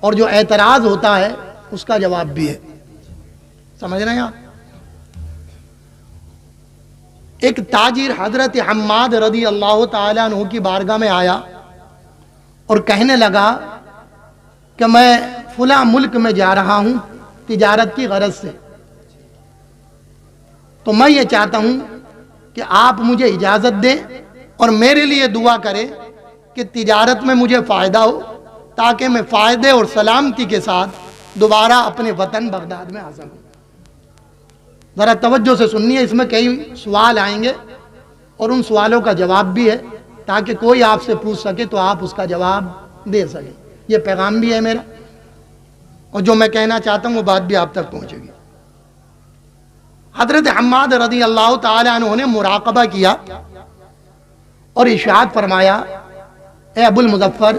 اور جو اعتراض ہوتا ہے اس کا جواب بھی ہے. سمجھ رہے ہیں آپ؟ ایک تاجر حضرت حماد رضی اللہ تعالیٰ عنہ کی بارگاہ میں آیا اور کہنے لگا کہ میں فلاں ملک میں جا رہا ہوں تجارت کی غرض سے، تو میں یہ چاہتا ہوں کہ آپ مجھے اجازت دیں اور میرے لیے دعا کریں کہ تجارت میں مجھے فائدہ ہو، تاکہ میں فائدے اور سلامتی کے ساتھ دوبارہ اپنے وطن بغداد میں آ سکوں. ذرا توجہ سے سنیے، اس میں کئی سوال آئیں گے اور ان سوالوں کا جواب بھی ہے، تاکہ کوئی آپ سے پوچھ سکے تو آپ اس کا جواب دے سکیں. یہ پیغام بھی ہے میرا، اور جو میں کہنا چاہتا ہوں وہ بات بھی آپ تک پہنچے گی. حضرت حماد رضی اللہ تعالی عنہ نے مراقبہ کیا اور ارشاد فرمایا، اے ابو المظفر،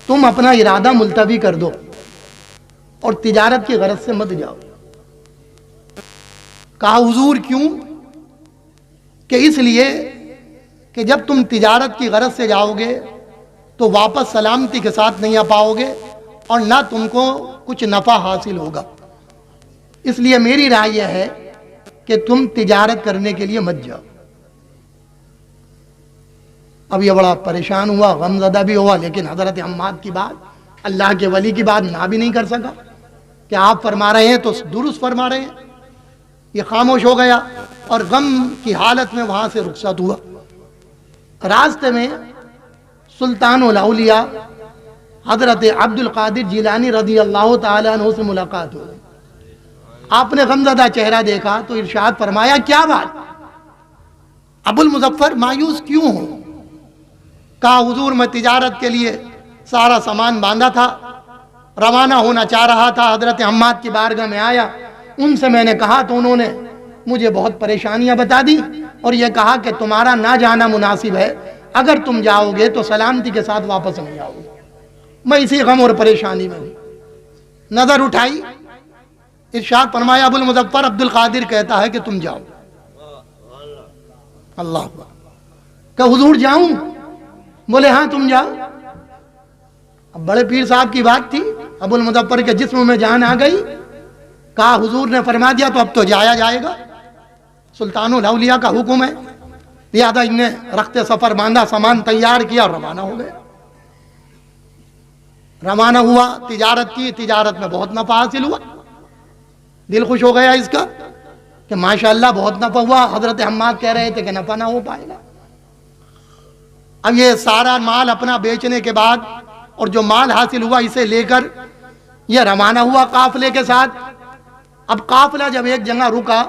تم اپنا ارادہ ملتوی کر دو اور تجارت کی غرض سے مت جاؤ. کہا حضور کیوں؟ کہ اس لیے کہ جب تم تجارت کی غرض سے جاؤ گے تو واپس سلامتی کے ساتھ نہیں آ پاؤ گے اور نہ تم کو کچھ نفع حاصل ہوگا. اس لیے میری رائے یہ ہے کہ تم تجارت کرنے کے لیے مت جاؤ. اب یہ بڑا پریشان ہوا، غم زدہ بھی ہوا، لیکن حضرت حماد کی بات، اللہ کے ولی کی بات نہ بھی نہیں کر سکا کہ آپ فرما رہے ہیں تو درست فرما رہے ہیں. یہ خاموش ہو گیا اور غم کی حالت میں وہاں سے رخصت ہوا. راستے میں سلطان الاولیاء حضرت عبد القادر جیلانی رضی اللہ تعالیٰ عنہ سے ملاقات ہو گئی. آپ نے غمزدہ چہرہ دیکھا تو ارشاد فرمایا، کیا بات ابو المظفر مایوس کیوں ہو؟ کہا حضور میں تجارت کے لیے سارا سامان باندھا تھا، روانہ ہونا چاہ رہا تھا، حضرت حماد کی بارگاہ میں آیا، ان سے میں نے کہا تو انہوں نے مجھے بہت پریشانیاں بتا دی اور یہ کہا کہ تمہارا نہ جانا مناسب ہے، اگر تم جاؤ گے تو سلامتی کے ساتھ واپس نہیں آؤ گے. میں اسی غم اور پریشانی میں ہوں. نظر اٹھائی، ارشاد فرمایا ابو المظفر عبد القادر کہتا ہے کہ تم جاؤ. اللہ اکبر. کہ حضور جاؤں؟ بولے ہاں تم جاؤ. اب بڑے پیر صاحب کی بات تھی، ابو المظفر کے جسم میں جان آ گئی. کہا حضور نے فرما دیا تو اب تو جایا جائے گا، سلطان الاولیاء کا حکم ہے. لہذا ان نے رخت سفر باندھا، سامان تیار کیا اور روانہ ہو گئے. روانہ ہوا، تجارت کی، تجارت میں بہت نفع حاصل ہوا. دل خوش ہو گیا اس کا کہ ماشاءاللہ بہت نفع ہوا. حضرت حماد کہہ رہے تھے کہ نفع نہ ہو پائے گا. اب یہ سارا مال اپنا بیچنے کے بعد اور جو مال حاصل ہوا اسے لے کر یہ روانہ ہوا قافلے کے ساتھ. اب قافلہ جب ایک جگہ رکا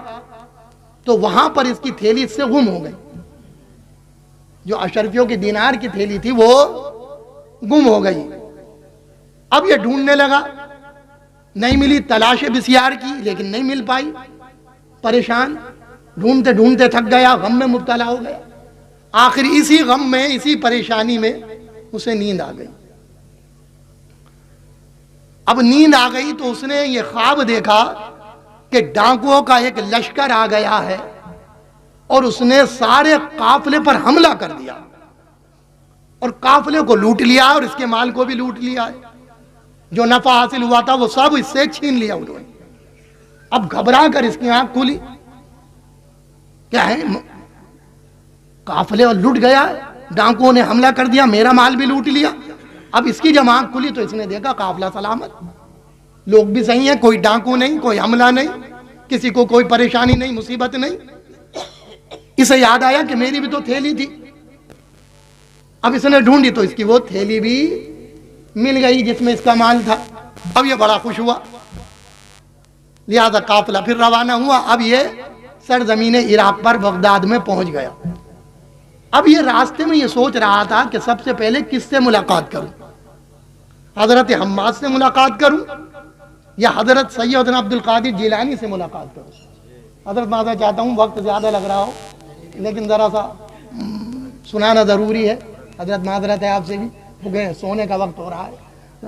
تو وہاں پر اس کی تھیلی اس سے گم ہو گئی. جو اشرفیوں کی دینار کی تھیلی تھی وہ گم ہو گئی. اب یہ ڈھونڈنے لگا، نہیں ملی، تلاشیں بسیار کی لیکن نہیں مل پائی. پریشان، ڈھونڈتے ڈھونڈتے تھک گیا، غم میں مبتلا ہو گیا. آخر اسی غم میں، اسی پریشانی میں اسے نیند آ گئی. اب نیند آ گئی تو اس نے یہ خواب دیکھا کہ ڈاکوؤں کا ایک لشکر آ گیا ہے اور اس نے سارے قافلے پر حملہ کر دیا اور قافلے کو لوٹ لیا اور اس کے مال کو بھی لوٹ لیا ہے. جو نفع حاصل ہوا تھا وہ سب اس سے چھین لیا انہوں نے. اب گھبرا کر اس کی آنکھ کھلی، کیا ہے، قافلے لٹ گیا، ڈاکوؤں نے حملہ کر دیا، میرا مال بھی لوٹ لیا. اب اس کی جب آنکھ کھلی تو اس نے دیکھا قافلہ سلامت، لوگ بھی صحیح ہیں، کوئی ڈاکو نہیں، کوئی حملہ نہیں، کسی کو کوئی پریشانی نہیں، مصیبت نہیں. اسے یاد آیا کہ میری بھی تو تھیلی تھی. اب اس نے ڈھونڈی تو اس کی وہ تھیلی بھی مل گئی جس میں اس کا مال تھا. اب یہ بڑا خوش ہوا، لہذا قافلہ پھر روانہ ہوا. اب یہ سرزمین عراق پر بغداد میں پہنچ گیا. اب یہ راستے میں یہ سوچ رہا تھا کہ سب سے پہلے کس سے ملاقات کروں، حضرت حماد سے ملاقات کروں یا حضرت سیدنا عبد القادر جیلانی سے ملاقات کروں. حضرت معذرت چاہتا ہوں، وقت زیادہ لگ رہا ہو لیکن ذرا سا سنانا ضروری ہے. حضرت معذرت ہے آپ سے بھی، ہو گئے، سونے کا وقت ہو رہا ہے.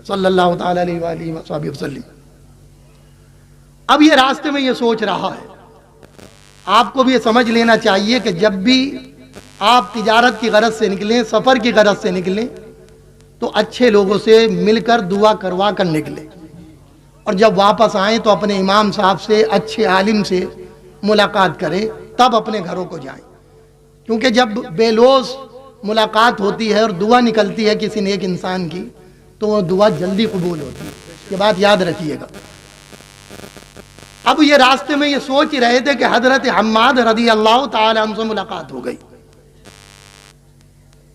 صلی اللہ تعالی علیہ وآلہ وصحبہ وسلم. اب یہ راستے میں یہ سوچ رہا ہے. آپ کو بھی یہ سمجھ لینا چاہیے کہ جب بھی آپ تجارت کی غرض سے نکلیں، سفر کی غرض سے نکلیں، تو اچھے لوگوں سے مل کر دعا کروا کر نکلے، اور جب واپس آئیں تو اپنے امام صاحب سے، اچھے عالم سے ملاقات کریں، تب اپنے گھروں کو جائیں، کیونکہ جب بے لوث ملاقات ہوتی ہے اور دعا نکلتی ہے کسی نیک انسان کی تو وہ دعا جلدی قبول ہوتی ہے، یہ بات یاد رکھیے گا۔ اب یہ راستے میں یہ سوچ رہے تھے کہ حضرت حماد رضی اللہ تعالی عنہ سے ملاقات ہو گئی،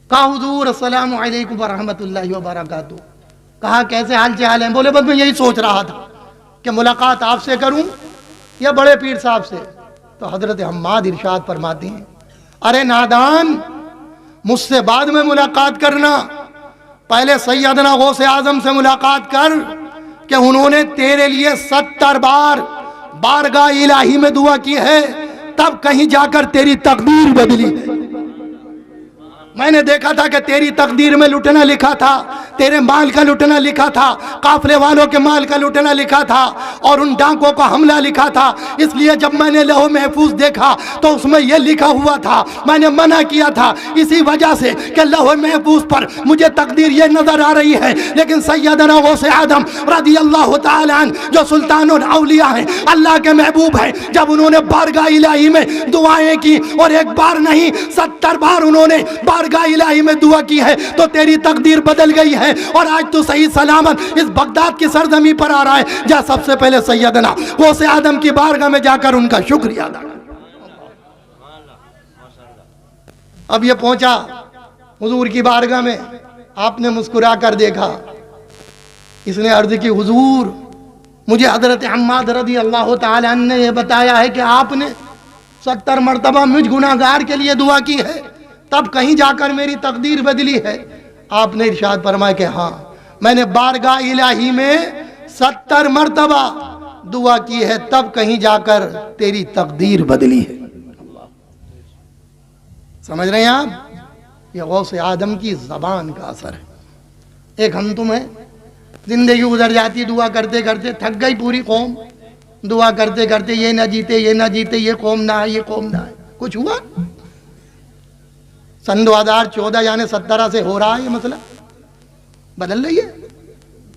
کہا حضور السلام علیکم ورحمۃ اللہ وبرکاتہ، کہا کیسے حال چال ہیں؟ بولے بس میں یہی سوچ رہا تھا کہ ملاقات آپ سے کروں یا بڑے پیر صاحب سے۔ تو حضرت حماد ارشاد فرماتی ہیں، ارے نادان، مجھ سے بعد میں ملاقات کرنا، پہلے سیدنا غوث اعظم سے ملاقات کر کہ انہوں نے تیرے لیے 70 بار بارگاہ الہی میں دعا کی ہے، تب کہیں جا کر تیری تقدیر بدلی ہے۔ میں نے دیکھا تھا کہ تیری تقدیر میں لٹنا لکھا تھا، تیرے مال کا لٹنا لکھا تھا، قافلے والوں کے مال کا لٹنا لکھا تھا، اور ان ڈاکوں کا حملہ لکھا تھا۔ اس لیے جب میں نے لوح محفوظ دیکھا تو اس میں یہ لکھا ہوا تھا، میں نے منع کیا تھا اسی وجہ سے کہ لوح محفوظ پر مجھے تقدیر یہ نظر آ رہی ہے، لیکن سیدنا غوث اعظم رضی اللہ تعالی عنہ جو سلطان الاولیاء ہیں، اللہ کے محبوب ہیں، جب انہوں نے بارگاہ الہی میں دعائیں کی، اور ایک بار نہیں 70 بار انہوں نے بارگاہ الہی میں دعا کی ہے، تو تیری تقدیر بدل گئی ہے، اور آج تو صحیح سلامت اس بغداد کی سرزمین پر آ رہا ہے۔ جا سب سے پہلے سیدنا غوث اعظم کی بارگاہ میں جا کر ان کا شکریہ ادا کر۔ اب یہ پہنچا حضور کی بارگاہ میں، آپ نے مسکرا کر دیکھا، اس نے عرض کی حضور مجھے حضرت حماد رضی اللہ تعالی عنہ نے یہ بتایا ہے کہ آپ نے 70 مرتبہ مجھ گناہگار کے لیے دعا کی ہے، تب کہیں جا کر میری تقدیر بدلی ہے۔ آپ نے ارشاد فرمایا کہ ہاں، میں نے بارگاہ الہی میں 70 مرتبہ دعا کی ہے، تب کہیں جا کر تیری تقدیر بدلی ہے۔ سمجھ رہے ہیں آپ؟ یہ غوث اعظم کی زبان کا اثر ہے۔ ایک ہم تمہیں زندگی گزر جاتی دعا کرتے کرتے، تھک گئی پوری قوم، دعا کرتے کرتے یہ نہ جیتے یہ نہ جیتے، یہ قوم نہ آئے یہ قوم نہ آئے، کچھ ہوا؟ سن 2014 یعنی 17 سے ہو رہا ہے یہ مسئلہ، بدل رہی ہے؟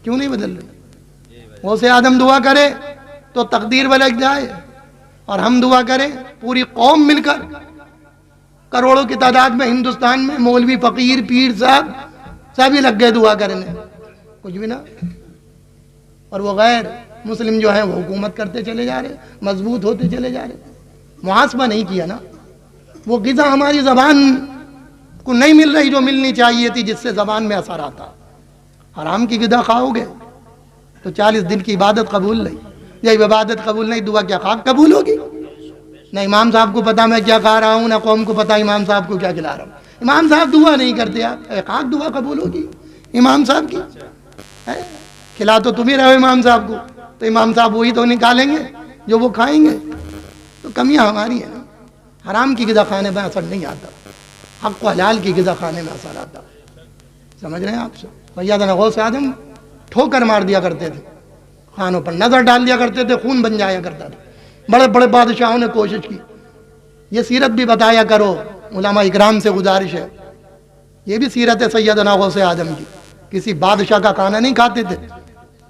کیوں نہیں بدل رہی؟ غوث اعظم دعا کرے تو تقدیر بدل جائے، اور ہم دعا کریں پوری قوم مل کر، کروڑوں کی تعداد میں ہندوستان میں مولوی فقیر پیر صاحب سبھی لگ گئے دعا کرنے، کچھ بھی نہ۔ اور وہ غیر مسلم جو ہیں وہ حکومت کرتے چلے جا رہے، مضبوط ہوتے چلے جا رہے، محاسبہ نہیں کیا نا۔ وہ غذا ہماری زبان کو نہیں مل رہی جو ملنی چاہیے تھی، جس سے زبان میں اثر آتا۔ حرام کی غذا کھاؤ گے تو 40 دن کی عبادت قبول نہیں، جب عبادت قبول نہیں دعا کیا خاک قبول ہوگی؟ نہ امام صاحب کو پتا میں کیا کھا رہا ہوں، نہ قوم کو پتا امام صاحب کو کیا کھلا رہا ہوں۔ امام صاحب دعا نہیں کرتے، آپ خاک دعا قبول ہوگی امام صاحب کی؟ کھلا تو تم ہی رہو امام صاحب کو، تو امام صاحب وہی تو نکالیں گے جو وہ کھائیں گے۔ تو کمیاں ہماری ہیں نا۔ حرام کی غذا کھانے میں اثر نہیں آتا، حق و حلال کی غذا کھانے میں اثر آتا۔ سمجھ رہے ہیں آپ سے؟ سیدنا غوث اعظم ٹھوکر مار دیا کرتے تھے، خانوں پر نظر ڈال دیا کرتے تھے، خون بن جایا کرتا تھا۔ بڑے بڑے بادشاہوں نے کوشش کی، یہ سیرت بھی بتایا کرو، علماء اکرام سے گزارش ہے، یہ بھی سیرت ہے سیدنا غوث اعظم کی۔ کسی بادشاہ کا کھانا نہیں کھاتے تھے،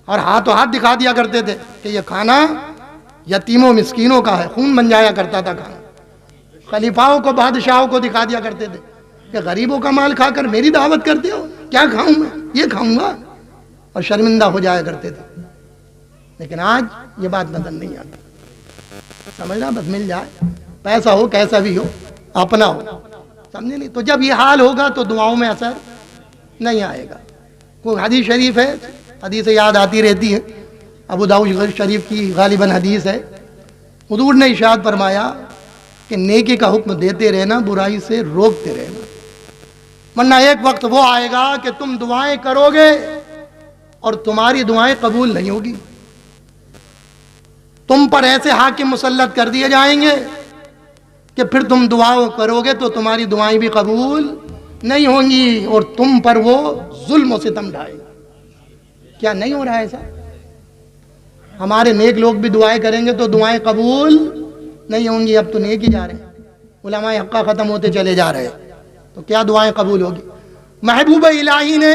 اور ہاتھوں ہاتھ دکھا دیا کرتے تھے کہ یہ کھانا یتیموں مسکینوں کا ہے، خون بن جایا کرتا تھا کھانا۔ خلیفاؤں کو بادشاہوں کو دکھا دیا کرتے تھے کہ غریبوں کا مال کھا کر میری دعوت کرتے ہو، کیا کھاؤں میں؟ یہ کھاؤں گا، اور شرمندہ ہو جایا کرتے تھے۔ لیکن آج یہ بات نظر نہیں آتی، سمجھنا بس مل جائے، پیسہ ہو کیسا بھی ہو، اپنا ہو، سمجھے نہیں؟ تو جب یہ حال ہوگا تو دعاؤں میں اثر نہیں آئے گا۔ کوئی حدیث شریف ہے، حدیث یاد آتی رہتی ہے، ابو داؤد شریف کی غالباً حدیث ہے، حضور نے ارشاد فرمایا کہ نیکی کا حکم دیتے رہنا، برائی سے روکتے رہنا، ورنہ ایک وقت وہ آئے گا کہ تم دعائیں کرو گے اور تمہاری دعائیں قبول نہیں ہوگی، تم پر ایسے حاکم مسلط کر دیے جائیں گے کہ پھر تم دعاؤں کرو گے تو تمہاری دعائیں بھی قبول نہیں ہوں گی، اور تم پر وہ ظلم و ستم ڈھائے گا۔ کیا نہیں ہو رہا ہے ایسا؟ ہمارے نیک لوگ بھی دعائیں کریں گے تو دعائیں قبول نہیں ہوں گی۔ اب تو نیک ہی جا رہے ہیں، علماء حقہ ختم ہوتے چلے جا رہے ہیں، تو کیا دعائیں قبول ہوگی؟ محبوب الہی نے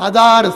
1000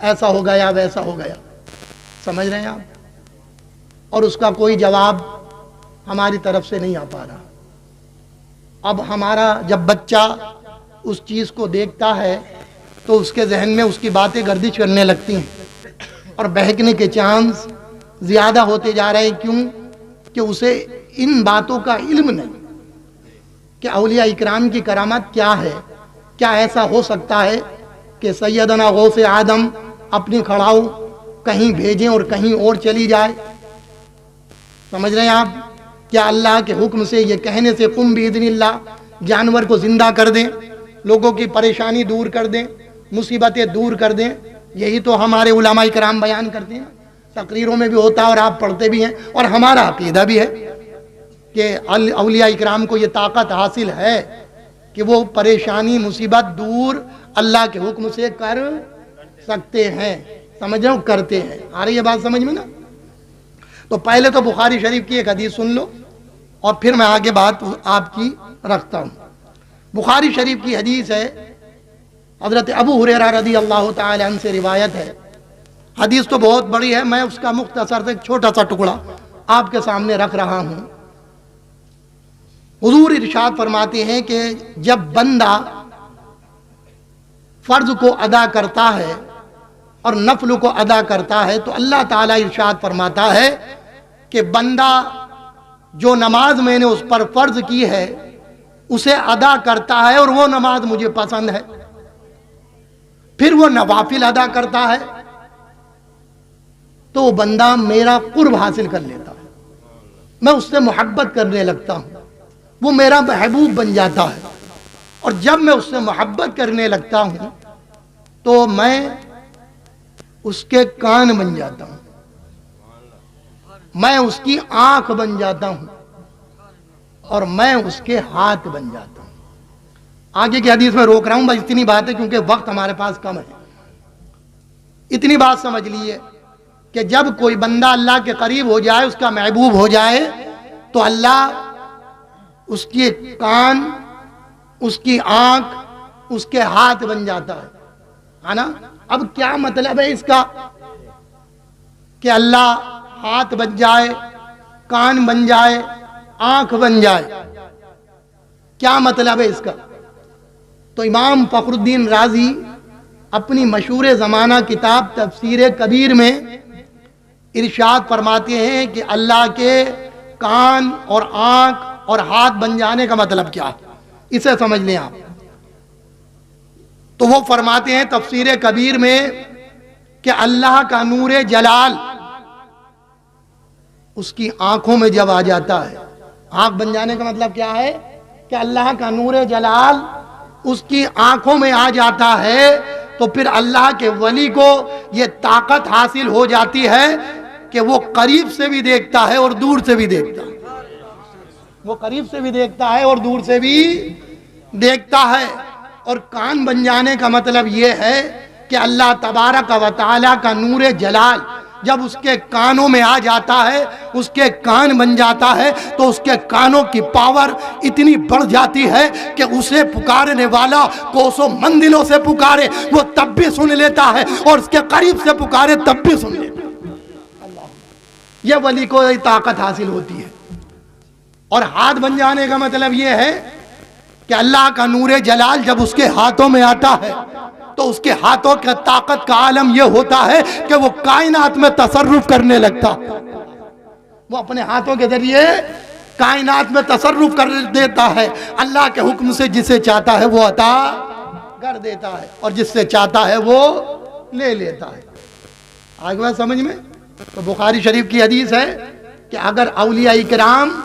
ایسا ہو گیا ویسا ہو گیا. سمجھ رہے ہیں آپ؟ اور اس کا کوئی جواب ہماری طرف سے نہیں آ پا رہا. اب ہمارا جب بچہ اس چیز کو دیکھتا ہے تو اس کے ذہن میں اس کی باتیں گردش کرنے لگتی ہیں اور بہکنے کے چانس زیادہ ہوتے جا رہے ہیں. کیوں؟ کہ اسے ان باتوں کا علم نہیں کہ اولیاء اکرام کی کرامت کیا ہے. کیا ایسا ہو سکتا ہے کہ سیدنا غوث آدم اپنی کھڑاؤ کہیں بھیجیں اور کہیں اور چلی جائے؟ سمجھ رہے ہیں آپ؟ کیا اللہ کے حکم سے، یہ کہنے سے قم باذن اللہ، جانور کو زندہ کر دیں، لوگوں کی پریشانی دور کر دیں، مصیبتیں دور کر دیں؟ یہی تو ہمارے علماء کرام بیان کرتے ہیں، تقریروں میں بھی ہوتا ہے اور آپ پڑھتے بھی ہیں، اور ہمارا عقیدہ بھی ہے کہ اولیاء کرام کو یہ طاقت حاصل ہے کہ وہ پریشانی مصیبت دور اللہ کے حکم سے کر سکتے ہیں. سمجھ رہے ہو؟ کرتے ہیں. آ رہی ہے بات سمجھ میں نا؟ تو پہلے تو بخاری شریف کی ایک حدیث سن لو اور پھر میں آگے بات آپ کی رکھتا ہوں. بخاری شریف کی حدیث ہے، حضرت ابو ہریرہ رضی اللہ تعالی عنہ سے روایت ہے. حدیث تو بہت بڑی ہے، میں اس کا مختصر سے ایک چھوٹا سا ٹکڑا آپ کے سامنے رکھ رہا ہوں. حضور ارشاد فرماتے ہیں کہ جب بندہ فرض کو ادا کرتا ہے اور نفل کو ادا کرتا ہے تو اللہ تعالیٰ ارشاد فرماتا ہے کہ بندہ جو نماز میں نے اس پر فرض کی ہے اسے ادا کرتا ہے اور وہ نماز مجھے پسند ہے، پھر وہ نوافل ادا کرتا ہے تو وہ بندہ میرا قرب حاصل کر لیتا ہے، میں اس سے محبت کرنے لگتا ہوں، وہ میرا محبوب بن جاتا ہے. اور جب میں اس سے محبت کرنے لگتا ہوں تو میں اس کے کان بن جاتا ہوں، میں اس کی آنکھ بن جاتا ہوں اور میں اس کے ہاتھ بن جاتا ہوں. آگے کی حدیث میں روک رہا ہوں، بس اتنی بات ہے کیونکہ وقت ہمارے پاس کم ہے. اتنی بات سمجھ لیجئے کہ جب کوئی بندہ اللہ کے قریب ہو جائے، اس کا محبوب ہو جائے، تو اللہ اس کے کان، اس کی آنکھ، اس کے ہاتھ بن جاتا ہے نا؟ اب کیا مطلب ہے اس کا کہ اللہ ہاتھ بن جائے، کان بن جائے، آنکھ بن جائے؟ کیا مطلب ہے اس کا؟ تو امام فخر الدین رازی اپنی مشہور زمانہ کتاب تفسیر کبیر میں ارشاد فرماتے ہیں کہ اللہ کے کان اور آنکھ اور ہاتھ بن جانے کا مطلب کیا ہے، اسے سمجھ لیں آپ. تو وہ فرماتے ہیں تفسیر کبیر میں کہ اللہ کا نور جلال اس کی آنکھوں میں جب آ جاتا ہے، آنکھ بن جانے کا مطلب کیا ہے کہ اللہ کا نور جلال اس کی آنکھوں میں آ جاتا ہے تو پھر اللہ کے ولی کو یہ طاقت حاصل ہو جاتی ہے کہ وہ قریب سے بھی دیکھتا ہے اور دور سے بھی دیکھتا ہے، وہ قریب سے بھی دیکھتا ہے اور دور سے بھی دیکھتا ہے. اور کان بن جانے کا مطلب یہ ہے کہ اللہ تبارک و تعالی کا نور جلال جب اس کے کانوں میں آ جاتا ہے، اس کے کان بن جاتا ہے، تو اس کے کانوں کی پاور اتنی بڑھ جاتی ہے کہ اسے پکارنے والا کوسوں منزلوں سے پکارے وہ تب بھی سن لیتا ہے، اور اس کے قریب سے پکارے تب بھی سن لیتا ہے. یہ ولی کو یہ طاقت حاصل ہوتی ہے. اور ہاتھ بن جانے کا مطلب یہ ہے کہ اللہ کا نور جلال جب اس کے ہاتھوں میں آتا ہے تو اس کے ہاتھوں کی طاقت کا عالم یہ ہوتا ہے کہ وہ کائنات میں تصرف کرنے لگتا، وہ اپنے ہاتھوں کے ذریعے کائنات میں تصرف کر دیتا ہے. اللہ کے حکم سے جسے چاہتا ہے وہ عطا کر دیتا ہے اور جس سے چاہتا ہے وہ لے لیتا ہے. آگے بات سمجھ میں؟ تو بخاری شریف کی حدیث ہے کہ اگر اولیاء کرام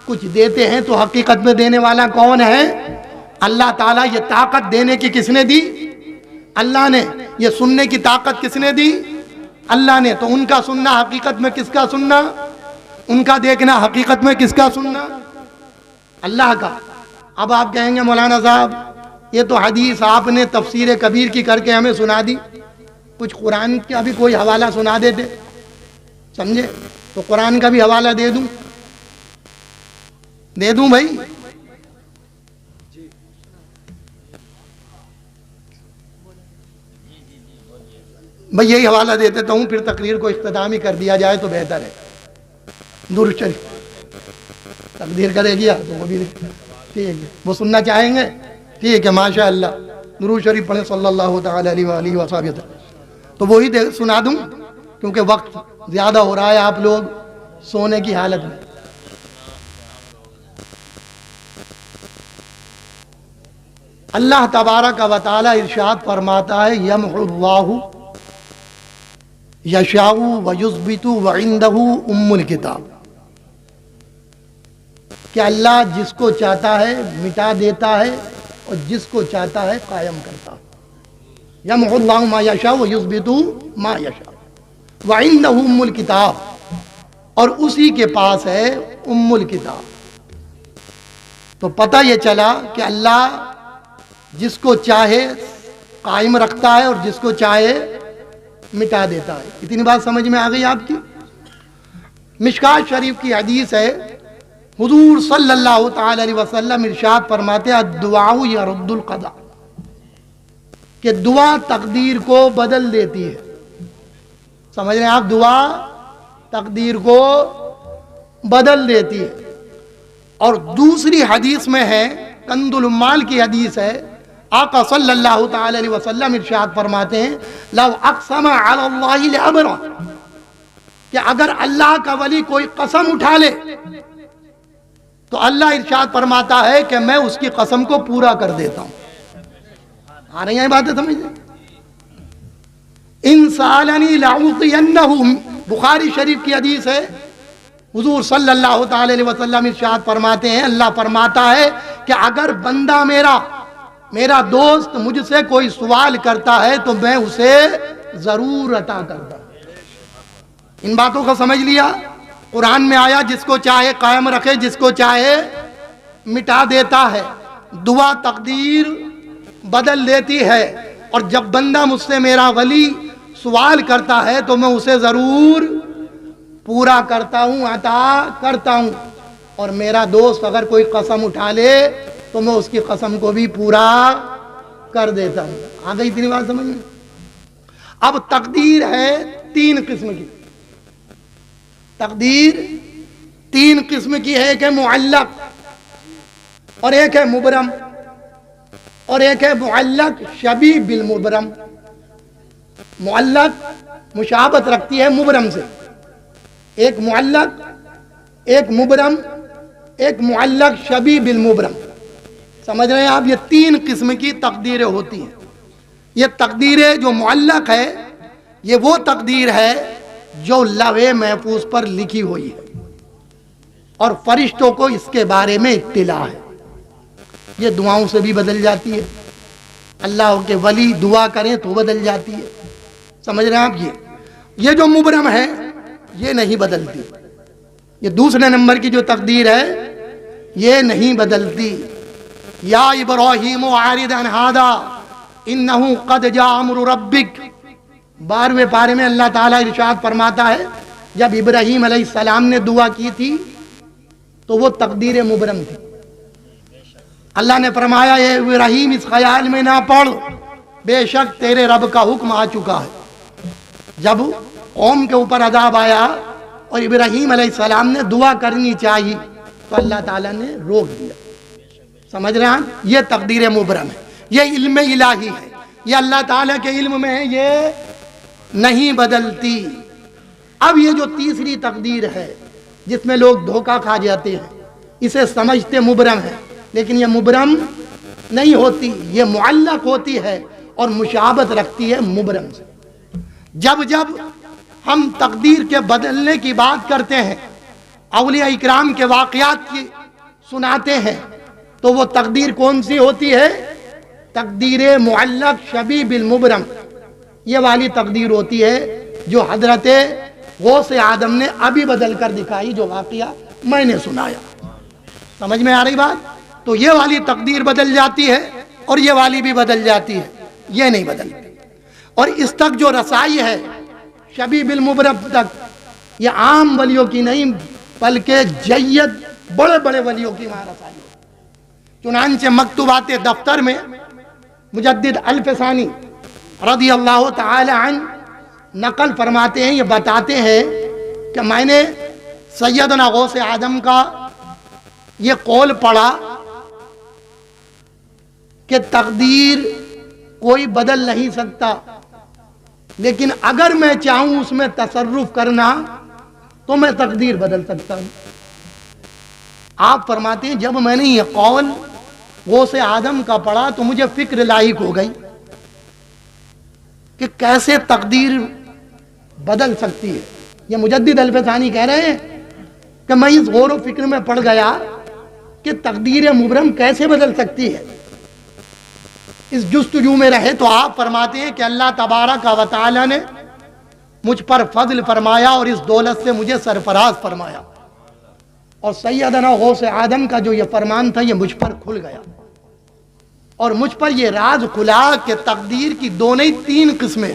کچھ دیتے ہیں تو حقیقت میں دینے والا کون ہے؟ اللہ تعالیٰ. یہ طاقت دینے کی کس نے دی؟ اللہ نے. یہ سننے کی طاقت کس نے دی؟ اللہ نے. تو ان کا سننا حقیقت میں کس کا سننا؟ ان کا دیکھنا حقیقت میں کس کا سننا؟ اللہ کا. اب آپ کہیں گے مولانا صاحب یہ تو حدیث آپ نے تفسیر کبیر کی کر کے ہمیں سنا دی، کچھ قرآن کا بھی کوئی حوالہ سنا دیتے، سمجھے؟ تو قرآن کا بھی حوالہ دے دوں بھائی. بھئی یہی حوالہ دے دیتا ہوں، پھر تقریر کو اختتامی کر دیا جائے تو بہتر ہے. درود شریف تقدیر کرے گیا تو وہ بھی ٹھیک ہے، وہ سننا چاہیں گے ٹھیک ہے، ماشاء اللہ. درود شریف پڑھیں صلی اللہ تعالی علیہ وآلہ وصحبہ. تو وہی سنا دوں کیونکہ وقت زیادہ ہو رہا ہے، آپ لوگ سونے کی حالت میں. اللہ تبارک و تعالی ارشاد فرماتا ہے یمحو اللہ یشاء ویثبت وعندہ ام الکتاب، کہ اللہ جس کو چاہتا ہے مٹا دیتا ہے اور جس کو چاہتا ہے قائم کرتا ہے. یمحو اللہ ما یشاء ویثبت ما یشاء وعندہ ام الکتاب، اور اسی کے پاس ہے ام الکتاب. تو پتہ یہ چلا کہ اللہ جس کو چاہے قائم رکھتا ہے اور جس کو چاہے مٹا دیتا ہے. اتنی بات سمجھ میں آ گئی آپ کی؟ مشکات شریف کی حدیث ہے، حضور صلی اللہ تعالی علیہ وسلم ارشاد فرماتے ہیں الدعاء یرد القضاء، کہ دعا تقدیر کو بدل دیتی ہے. سمجھ رہے ہیں آپ؟ دعا تقدیر کو بدل دیتی ہے. اور دوسری حدیث میں ہے، کنز العمال کی حدیث ہے، آقا صلی اللہ تعالی علیہ وسلم ارشاد فرماتے ہیں لو اقسم علی اللہ لابرہ، کہ اگر اللہ کا ولی کوئی قسم اٹھا لے تو اللہ ارشاد فرماتا ہے کہ میں اس کی قسم کو پورا کر دیتا ہوں. آ رہی ہیں باتیں سمجھ لیں؟ ان سالنی لاعطینہ، بخاری شریف کی حدیث ہے، حضور صلی اللہ تعالی علیہ وسلم ارشاد فرماتے ہیں، اللہ فرماتا ہے کہ اگر بندہ میرا دوست مجھ سے کوئی سوال کرتا ہے تو میں اسے ضرور عطا کرتا ہوں. ان باتوں کو سمجھ لیا؟ قرآن میں آیا جس کو چاہے قائم رکھے، جس کو چاہے مٹا دیتا ہے. دعا تقدیر بدل دیتی ہے، اور جب بندہ مجھ سے میرا ولی سوال کرتا ہے تو میں اسے ضرور پورا کرتا ہوں، عطا کرتا ہوں. اور میرا دوست اگر کوئی قسم اٹھا لے تو میں اس کی قسم کو بھی پورا کر دیتا ہوں. آ گئی اتنی بات سمجھ میں؟ اب تقدیر ہے 3 قسم کی. تقدیر 3 قسم کی ہے، ایک ہے معلق، اور ایک ہے مبرم، اور ایک ہے معلق شبیہ بالمبرم. معلق مشابہت رکھتی ہے مبرم سے، ایک معلق، ایک مبرم، ایک معلق شبیہ بالمبرم. سمجھ رہے ہیں آپ؟ یہ 3 قسم کی تقدیریں ہوتی ہیں. یہ تقدیریں جو معلق ہے یہ وہ تقدیر ہے جو لوح محفوظ پر لکھی ہوئی ہے اور فرشتوں کو اس کے بارے میں اطلاع ہے. یہ دعاؤں سے بھی بدل جاتی ہے، اللہ کے ولی دعا کریں تو بدل جاتی ہے. سمجھ رہے ہیں آپ؟ یہ جو مبرم ہے یہ نہیں بدلتی. یہ دوسرے نمبر کی جو تقدیر ہے یہ نہیں بدلتی. یا ابراہیم عارض عن ھذا انہ قد جاء امر ربک، 12ویں پارے میں اللہ تعالیٰ ارشاد فرماتا ہے جب ابراہیم علیہ السلام نے دعا کی تھی تو وہ تقدیر مبرم تھی. اللہ نے فرمایا اے ابراہیم اس خیال میں نہ پڑ، بے شک تیرے رب کا حکم آ چکا ہے. جب قوم کے اوپر عذاب آیا اور ابراہیم علیہ السلام نے دعا کرنی چاہیے تو اللہ تعالیٰ نے روک دیا. سمجھ رہے ہیں؟ یہ تقدیر مبرم ہے، یہ علم الہی ہے، یہ اللہ تعالیٰ کے علم میں ہے، یہ نہیں بدلتی. اب یہ جو تیسری تقدیر ہے جس میں لوگ دھوکہ کھا جاتے ہیں، اسے سمجھتے مبرم ہے، لیکن یہ مبرم نہیں ہوتی، یہ معلق ہوتی ہے اور مشابہت رکھتی ہے مبرم سے. جب ہم تقدیر کے بدلنے کی بات کرتے ہیں، اولیاء اکرام کے واقعات کی سناتے ہیں، تو وہ تقدیر کون سی ہوتی ہے؟ تقدیر معلق شبیہ بالمبرم. یہ والی تقدیر ہوتی ہے جو حضرت غوث آدم نے ابھی بدل کر دکھائی، جو واقعہ میں نے سنایا. سمجھ میں آ رہی بات؟ تو یہ والی تقدیر بدل جاتی ہے اور یہ والی بھی بدل جاتی ہے، یہ نہیں بدلتی. اور اس تک جو رسائی ہے شبیہ بالمبرم تک، یہ عام ولیوں کی نہیں بلکہ جید بڑے بڑے ولیوں کی وہاں رسائی ہے. چنانچہ مکتوبات دفتر میں مجدد الفسانی رضی اللہ تعالی عنہ نقل فرماتے ہیں، یہ بتاتے ہیں کہ میں نے سیدنا غوث اعظم کا یہ قول پڑھا کہ تقدیر کوئی بدل نہیں سکتا، لیکن اگر میں چاہوں اس میں تصرف کرنا تو میں تقدیر بدل سکتا ہوں۔ آپ فرماتے ہیں جب میں نے یہ قول غوث اعظم کا پڑھا تو مجھے فکر لاحق ہو گئی کہ کیسے تقدیر بدل سکتی ہے۔ یہ مجدد الفسانی کہہ رہے ہیں کہ میں اس غور و فکر میں پڑ گیا کہ تقدیر مبرم کیسے بدل سکتی ہے، اس جستجو میں رہے تو آپ فرماتے ہیں کہ اللہ تبارک و تعالی نے مجھ پر فضل فرمایا اور اس دولت سے مجھے سرفراز فرمایا، اور سیدنا غوث اعظم کا جو یہ فرمان تھا یہ مجھ پر کھل گیا، اور مجھ پر یہ راز کھلا کہ تقدیر کی دو نہیں تین قسمیں۔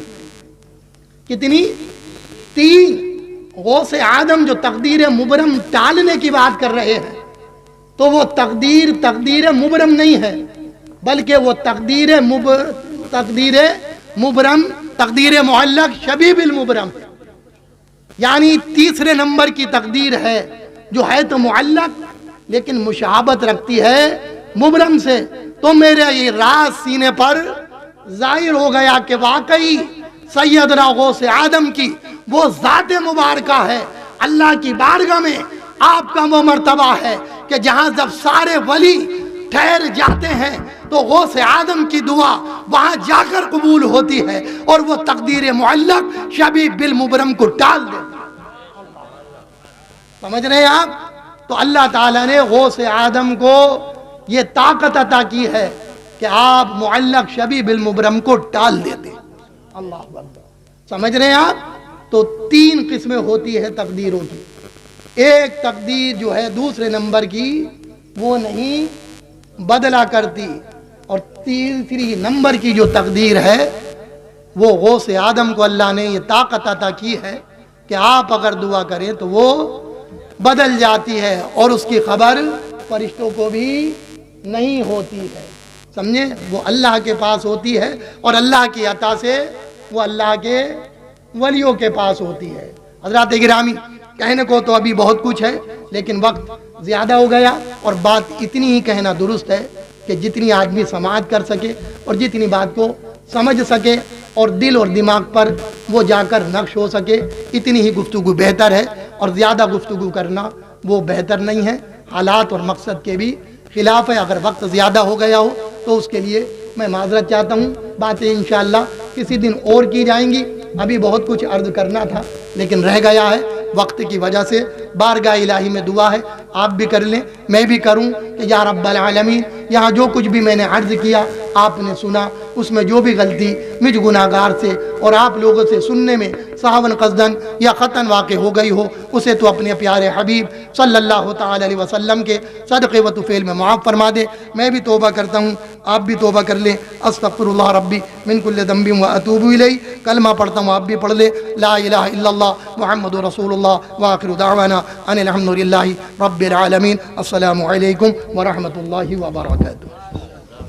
کتنی؟ تین۔ غوث اعظم جو تقدیر مبرم ٹالنے کی بات کر رہے ہیں تو وہ تقدیر مبرم نہیں ہے، بلکہ وہ تقدیر مبرم، تقدیر معلق شبیہ بالمبرم، یعنی تیسرے نمبر کی تقدیر ہے جو ہے تو معلق لیکن مشابہت رکھتی ہے مبرم سے۔ تو میرے یہ راز سینے پر ظاہر ہو گیا کہ واقعی سیدنا غوث اعظم کی وہ ذات مبارکہ ہے، اللہ کی بارگاہ میں آپ کا وہ مرتبہ ہے کہ جہاں جب سارے ولی ٹھہر جاتے ہیں تو غوث اعظم کی دعا وہاں جا کر قبول ہوتی ہے اور وہ تقدیر معلق شبیہ بالمبرم کو ٹال دیتا ہے۔ سمجھ رہے ہیں آپ؟ تو اللہ تعالیٰ نے غوث اعظم کو یہ طاقت عطا کی ہے کہ آپ معلق شبیہ بالمبرم کو ٹال دیتے۔ اللہ اکبر۔ سمجھ رہے ہیں آپ؟ تو تین قسمیں ہوتی ہے تقدیروں کی۔ ایک تقدیر جو ہے دوسرے نمبر کی وہ نہیں بدلا کرتی، اور تیسری نمبر کی جو تقدیر ہے وہ غوث اعظم کو اللہ نے یہ طاقت عطا کی ہے کہ آپ اگر دعا کریں تو وہ بدل جاتی ہے، اور اس کی خبر فرشتوں کو بھی نہیں ہوتی ہے۔ سمجھے؟ وہ اللہ کے پاس ہوتی ہے، اور اللہ کی عطا سے وہ اللہ کے ولیوں کے پاس ہوتی ہے۔ حضرات گرامی، کہنے کو تو ابھی بہت کچھ ہے لیکن وقت زیادہ ہو گیا، اور بات اتنی ہی کہنا درست ہے کہ جتنی آدمی سماعت کر سکے اور جتنی بات کو سمجھ سکے اور دل اور دماغ پر وہ جا کر نقش ہو سکے، اتنی ہی گفتگو بہتر ہے، اور زیادہ گفتگو کرنا وہ بہتر نہیں ہے، حالات اور مقصد کے بھی خلاف ہے۔ اگر وقت زیادہ ہو گیا ہو تو اس کے لیے میں معذرت چاہتا ہوں۔ باتیں انشاءاللہ کسی دن اور کی جائیں گی، ابھی بہت کچھ عرض کرنا تھا لیکن رہ گیا ہے وقت کی وجہ سے۔ بارگاہ الہی میں دعا ہے آپ بھی کر لیں، میں بھی کروں کہ یا رب العالمین، یہاں جو کچھ بھی میں نے عرض کیا آپ نے سنا، اس میں جو بھی غلطی مجھ گناہگار سے اور آپ لوگوں سے سننے میں سہون قصدن یا خطاً واقع ہو گئی ہو، اسے تو اپنے پیارے حبیب صلی اللہ تعالی علیہ وسلم کے صدقے و طفیل میں معاف فرما دے۔ میں بھی توبہ کرتا ہوں، آپ بھی توبہ کر لیں۔ استغفر اللہ ربی من کل ذنب و اتوب الیہ۔ کلمہ پڑھتا ہوں، آپ بھی پڑھ لیں، لا الہ الا اللہ محمد رسول اللہ، وآخر دعوانا ان الحمد للہ رب العالمین۔ السلام علیکم ورحمۃ اللہ وبرکاتہ۔